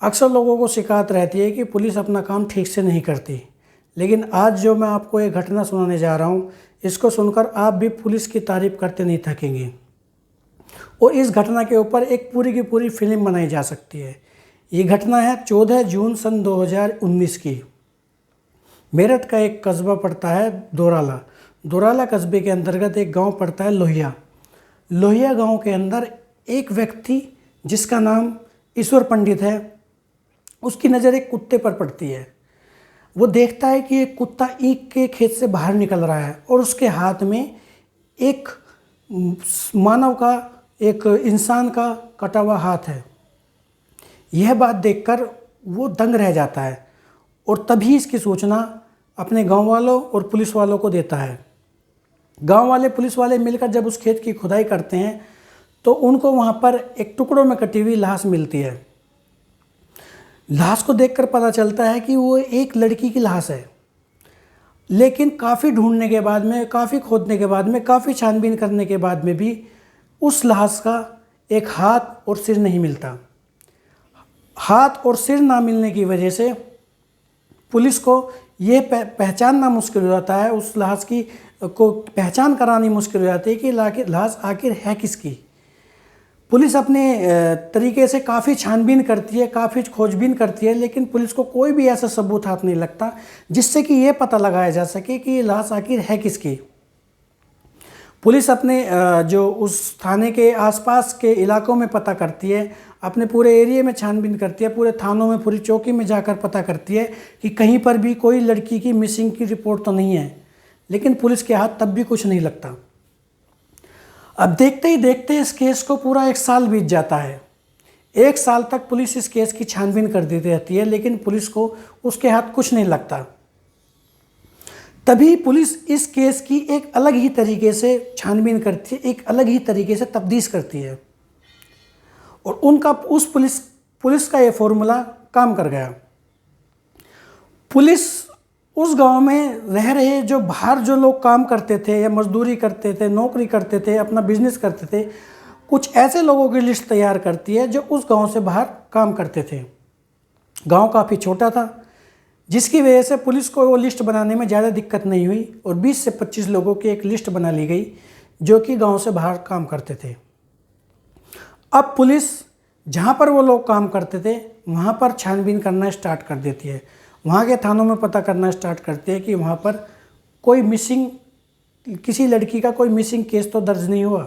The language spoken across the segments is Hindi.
अक्सर लोगों को शिकायत रहती है कि पुलिस अपना काम ठीक से नहीं करती, लेकिन आज जो मैं आपको एक घटना सुनाने जा रहा हूँ, इसको सुनकर आप भी पुलिस की तारीफ करते नहीं थकेंगे। और इस घटना के ऊपर एक पूरी की पूरी फिल्म बनाई जा सकती है। ये घटना है 14 जून सन 2019 की। मेरठ का एक कस्बा पड़ता है दोराला। दोराला कस्बे के अंतर्गत एक गांव पड़ता है लोहिया। लोहिया गांव के अंदर एक व्यक्ति जिसका नाम ईश्वर पंडित है, उसकी नज़र एक कुत्ते पर पड़ती है। वो देखता है कि एक कुत्ता ईंट के खेत से बाहर निकल रहा है और उसके हाथ में एक मानव का, एक इंसान का कटा हुआ हाथ है। यह बात देखकर वो दंग रह जाता है और तभी इसकी सूचना अपने गांव वालों और पुलिस वालों को देता है। गांव वाले पुलिस वाले मिलकर जब उस खेत की खुदाई करते हैं तो उनको वहां पर एक टुकड़ों में कटी हुई लाश मिलती है। लाश को देखकर पता चलता है कि वो एक लड़की की लाश है, लेकिन काफ़ी ढूंढने के बाद में, काफ़ी खोदने के बाद में, काफ़ी छानबीन करने के बाद में भी उस लाश का एक हाथ और सिर नहीं मिलता। हाथ और सिर ना मिलने की वजह से पुलिस को ये पहचानना मुश्किल हो जाता है, उस लाश की को पहचान करानी मुश्किल हो जाती है कि लाश आखिर है किसकी। पुलिस अपने तरीके से काफ़ी छानबीन करती है, काफ़ी खोजबीन करती है, लेकिन पुलिस को कोई भी ऐसा सबूत हाथ नहीं लगता जिससे कि ये पता लगाया जा सके कि ये लाश आखिर है किसकी। पुलिस अपने जो उस थाने के आसपास के इलाकों में पता करती है, अपने पूरे एरिया में छानबीन करती है, पूरे थानों में, पूरी चौकी में जाकर पता करती है कि कहीं पर भी कोई लड़की की मिसिंग की रिपोर्ट तो नहीं है, लेकिन पुलिस के हाथ तब भी कुछ नहीं लगता। अब देखते ही देखते इस केस को पूरा 1 साल बीत जाता है। 1 साल तक पुलिस इस केस की छानबीन कर देती रहती है, लेकिन पुलिस को उसके हाथ कुछ नहीं लगता। तभी पुलिस इस केस की एक अलग ही तरीके से छानबीन करती है, एक अलग ही तरीके से तफ्तीश करती है और उनका उस पुलिस का ये फॉर्मूला काम कर गया। पुलिस उस गांव में रह रहे जो बाहर जो लोग काम करते थे या मजदूरी करते थे, नौकरी करते थे, अपना बिजनेस करते थे, कुछ ऐसे लोगों की लिस्ट तैयार करती है जो उस गांव से बाहर काम करते थे। गांव काफ़ी छोटा था, जिसकी वजह से पुलिस को वो लिस्ट बनाने में ज़्यादा दिक्कत नहीं हुई और 20 से 25 लोगों की एक लिस्ट बना ली गई जो कि गांव से बाहर काम करते थे। अब पुलिस जहाँ पर वो लोग काम करते थे वहाँ पर छानबीन करना स्टार्ट कर देती है। वहाँ के थानों में पता करना स्टार्ट करते हैं कि वहाँ पर कोई मिसिंग, किसी लड़की का कोई मिसिंग केस तो दर्ज नहीं हुआ।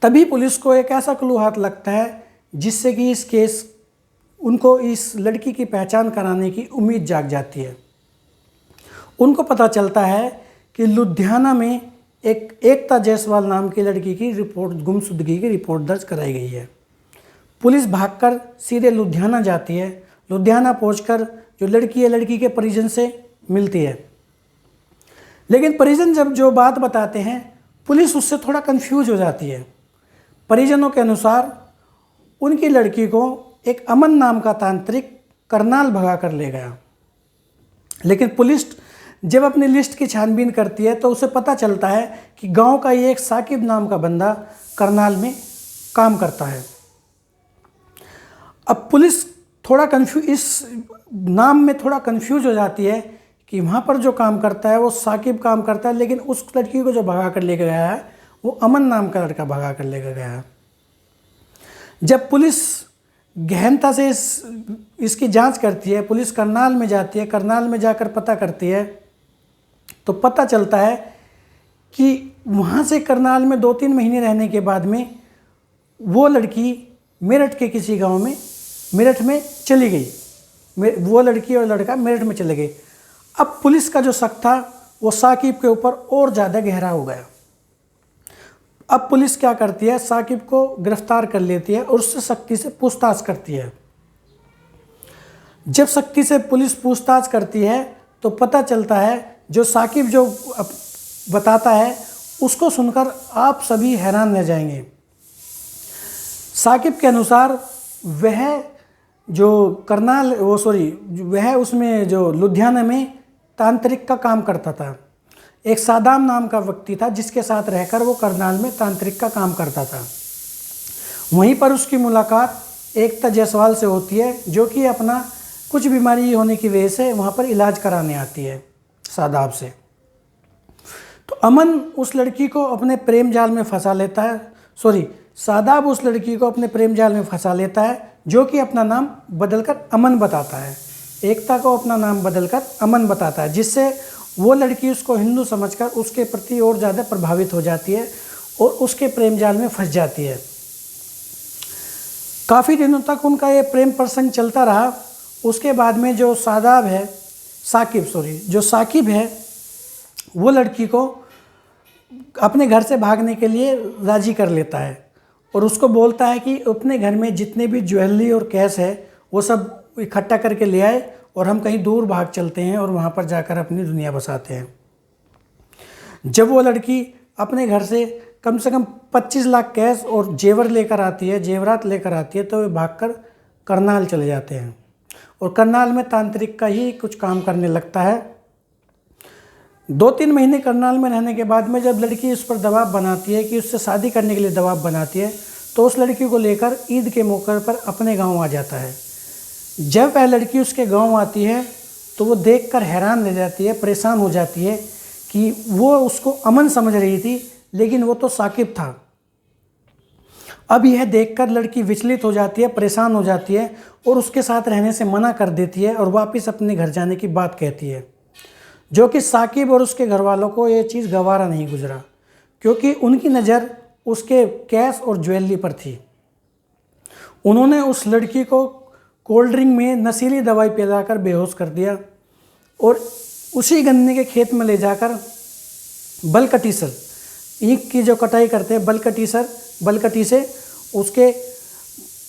तभी पुलिस को एक ऐसा क्लू हाथ लगता है जिससे कि उनको इस लड़की की पहचान कराने की उम्मीद जाग जाती है। उनको पता चलता है कि लुधियाना में एक एकता जायसवाल नाम की लड़की की रिपोर्ट, गुमशुदगी की रिपोर्ट दर्ज कराई गई है। पुलिस भागकर सीधे लुधियाना जाती है। लुधियाना पहुंचकर जो लड़की है, लड़की के परिजन से मिलती है, लेकिन परिजन जब जो बात बताते हैं पुलिस उससे थोड़ा कंफ्यूज हो जाती है। परिजनों के अनुसार उनकी लड़की को एक अमन नाम का तांत्रिक करनाल भगा कर ले गया, लेकिन पुलिस जब अपनी लिस्ट की छानबीन करती है तो उसे पता चलता है कि गांव का ये एक साकिब नाम का बंदा करनाल में काम करता है। अब पुलिस थोड़ा इस नाम में थोड़ा कंफ्यूज हो जाती है कि वहाँ पर जो काम करता है वो साकिब काम करता है, लेकिन उस लड़की को जो भगा कर लेकर गया है वो अमन नाम का लड़का भगा कर लेकर गया है। जब पुलिस गहनता से इसकी जांच करती है, पुलिस करनाल में जाती है, करनाल में जाकर पता करती है तो पता चलता है कि वहाँ से करनाल में 2-3 महीने रहने के बाद में वो लड़की मेरठ के किसी गांव में, मेरठ में चली गई। वो लड़की और लड़का मेरठ में चले गए। अब पुलिस का जो शक था वो साकिब के ऊपर और ज़्यादा गहरा हो गया। अब पुलिस क्या करती है, साकिब को गिरफ्तार कर लेती है और उससे सख्ती से पूछताछ करती है। जब सख्ती से पुलिस पूछताछ करती है तो पता चलता है जो साकिब जो बताता है उसको सुनकर आप सभी हैरान रह जाएंगे। साकिब के अनुसार वह उसमें जो लुधियाना में तांत्रिक का काम करता था। एक सादाम नाम का व्यक्ति था जिसके साथ रहकर वो करनाल में तांत्रिक का काम करता था। वहीं पर उसकी मुलाकात एकता जायसवाल से होती है, जो कि अपना कुछ बीमारी होने की वजह से वहाँ पर इलाज कराने आती है शादाब से। तो अमन उस लड़की को अपने प्रेम जाल में फंसा लेता है, शादाब उस लड़की को अपने प्रेम जाल में फंसा लेता है, जो कि अपना नाम बदलकर अमन बताता है। एकता को अपना नाम बदलकर अमन बताता है, जिससे वो लड़की उसको हिंदू समझकर उसके प्रति और ज़्यादा प्रभावित हो जाती है और उसके प्रेम जाल में फंस जाती है। काफ़ी दिनों तक उनका ये प्रेम प्रसंग चलता रहा। उसके बाद में जो साकिब है वो लड़की को अपने घर से भागने के लिए राज़ी कर लेता है और उसको बोलता है कि अपने घर में जितने भी ज्वेलरी और कैश है वो सब इकट्ठा करके ले आए और हम कहीं दूर भाग चलते हैं और वहाँ पर जाकर अपनी दुनिया बसाते हैं। जब वो लड़की अपने घर से कम 25 लाख कैश और जेवरात लेकर आती है तो वे भागकर करनाल चले जाते हैं और करनाल में तांत्रिक का ही कुछ काम करने लगता है। 2-3 महीने करनाल में रहने के बाद में जब लड़की उस पर दबाव बनाती है कि उससे शादी करने के लिए दबाव बनाती है, तो उस लड़की को लेकर ईद के मौके पर अपने गांव आ जाता है। जब वह लड़की उसके गांव आती है तो वो देखकर हैरान रह जाती है, परेशान हो जाती है कि वो उसको अमन समझ रही थी, लेकिन वो तो साकिब था। अब यह देखकर लड़की विचलित हो जाती है, परेशान हो जाती है और उसके साथ रहने से मना कर देती है और वापस अपने घर जाने की बात कहती है, जो कि साकिब और उसके घर वालों को ये चीज़ गवारा नहीं गुजरा, क्योंकि उनकी नज़र उसके कैश और ज्वेलरी पर थी। उन्होंने उस लड़की को कोल्ड ड्रिंक में नशीली दवाई पिलाकर बेहोश कर दिया और उसी गन्ने के खेत में ले जाकर बलकटीसर, ईख की जो कटाई करते हैं बलकटी से उसके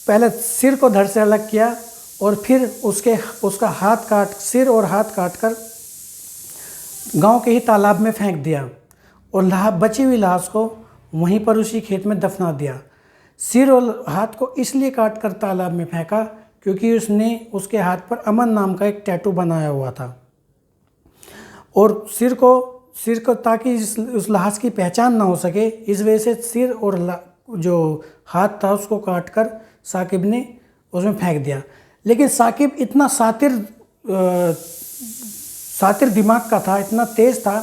पहले सिर को धड़ से अलग किया और फिर उसका सिर और हाथ काट कर गांव के ही तालाब में फेंक दिया और बची हुई लाश को वहीं पर उसी खेत में दफना दिया। सिर और हाथ को इसलिए काट कर तालाब में फेंका क्योंकि उसने उसके हाथ पर अमन नाम का एक टैटू बनाया हुआ था और सिर को ताकि उस लाश की पहचान ना हो सके, इस वजह से सिर और जो हाथ था उसको काट कर साकिब ने उसमें फेंक दिया। लेकिन साकिब इतना सातिर दिमाग का था, इतना तेज़ था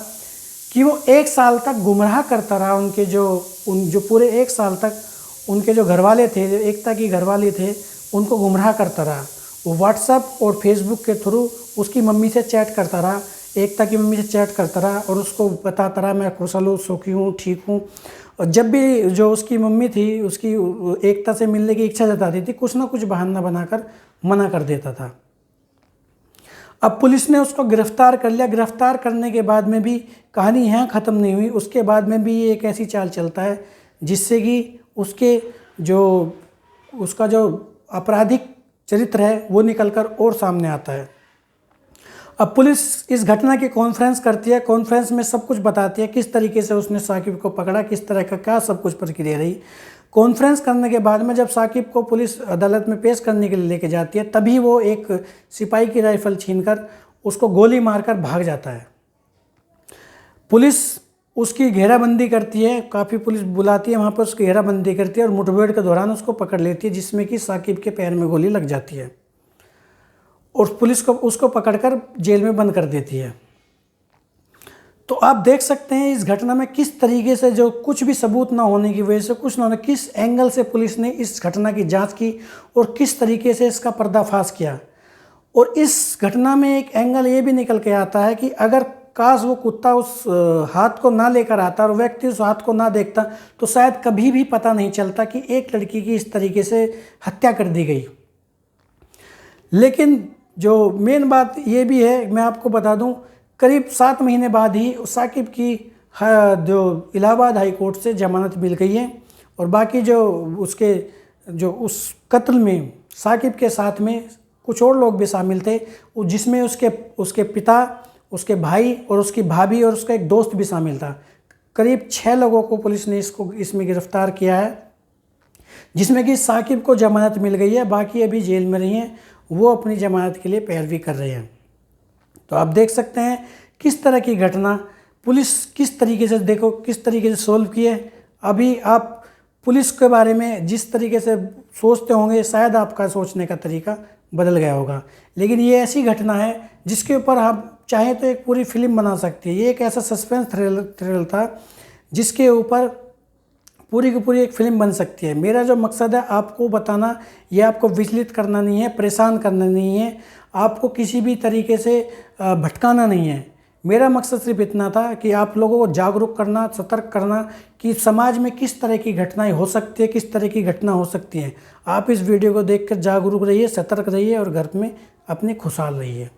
कि वो 1 साल तक गुमराह करता रहा जो पूरे 1 साल तक उनके जो घरवाले थे, जो एकता की घरवाले थे, उनको गुमराह करता रहा। वो व्हाट्सएप और फेसबुक के थ्रू उसकी मम्मी से चैट करता रहा, एकता की मम्मी से चैट करता रहा और उसको बताता रहा मैं कुशल हूँ, सुखी हूँ, ठीक हूँ। और जब भी जो उसकी मम्मी थी उसकी एकता से मिलने की इच्छा जताती थी, कुछ ना कुछ बहाना बनाकर मना कर देता था। अब पुलिस ने उसको गिरफ्तार कर लिया। गिरफ्तार करने के बाद में भी कहानी यहाँ ख़त्म नहीं हुई। उसके बाद में भी ये एक ऐसी चाल चलता है जिससे कि उसका जो आपराधिक चरित्र है वो निकलकर और सामने आता है। अब पुलिस इस घटना की कॉन्फ्रेंस करती है। कॉन्फ्रेंस में सब कुछ बताती है, किस तरीके से उसने साकिब को पकड़ा, किस तरह का क्या सब कुछ प्रक्रिया रही। कॉन्फ्रेंस करने के बाद में जब साकिब को पुलिस अदालत में पेश करने के लिए लेके जाती है, तभी वो एक सिपाही की राइफल छीनकर उसको गोली मारकर भाग जाता है। पुलिस उसकी घेराबंदी करती है, काफ़ी पुलिस बुलाती है, वहाँ पर उसकी घेराबंदी करती है और मुठभेड़ के दौरान उसको पकड़ लेती है, जिसमें कि साकिब के पैर में गोली लग जाती है और पुलिस को उसको पकड़कर जेल में बंद कर देती है। तो आप देख सकते हैं इस घटना में किस तरीके से जो कुछ भी सबूत ना होने की वजह से किस एंगल से पुलिस ने इस घटना की जांच की और किस तरीके से इसका पर्दाफाश किया। और इस घटना में एक एंगल ये भी निकल के आता है कि अगर काश वो कुत्ता उस हाथ को ना लेकर आता और व्यक्ति उस हाथ को ना देखता तो शायद कभी भी पता नहीं चलता कि एक लड़की की इस तरीके से हत्या कर दी गई। लेकिन जो मेन बात ये भी है, मैं आपको बता दूं, करीब 7 महीने बाद ही साकिब की जो इलाहाबाद हाई कोर्ट से जमानत मिल गई है और बाकी उस कत्ल में साकिब के साथ में कुछ और लोग भी शामिल थे, जिसमें उसके पिता, उसके भाई और उसकी भाभी और उसका एक दोस्त भी शामिल था। करीब 6 लोगों को पुलिस ने इसमें गिरफ्तार किया है, जिसमें कि साकिब को जमानत मिल गई है, बाकी अभी जेल में रही हैं, वो अपनी जमानत के लिए पैरवी कर रहे हैं। तो आप देख सकते हैं किस तरह की घटना पुलिस किस तरीके से सोल्व की है। अभी आप पुलिस के बारे में जिस तरीके से सोचते होंगे, शायद आपका सोचने का तरीका बदल गया होगा। लेकिन ये ऐसी घटना है जिसके ऊपर आप चाहें तो एक पूरी फिल्म बना सकती है। ये एक ऐसा सस्पेंस थ्रिलर था जिसके ऊपर पूरी की पूरी एक फिल्म बन सकती है। मेरा जो मकसद है आपको बताना, ये आपको विचलित करना नहीं है, परेशान करना नहीं है, आपको किसी भी तरीके से भटकाना नहीं है। मेरा मकसद सिर्फ इतना था कि आप लोगों को जागरूक करना, सतर्क करना कि समाज में किस तरह की घटनाएं हो सकती है, किस तरह की घटना हो सकती है। आप इस वीडियो को देखकर जागरूक रहिए, सतर्क रहिए और घर में अपने खुशहाल रहिए।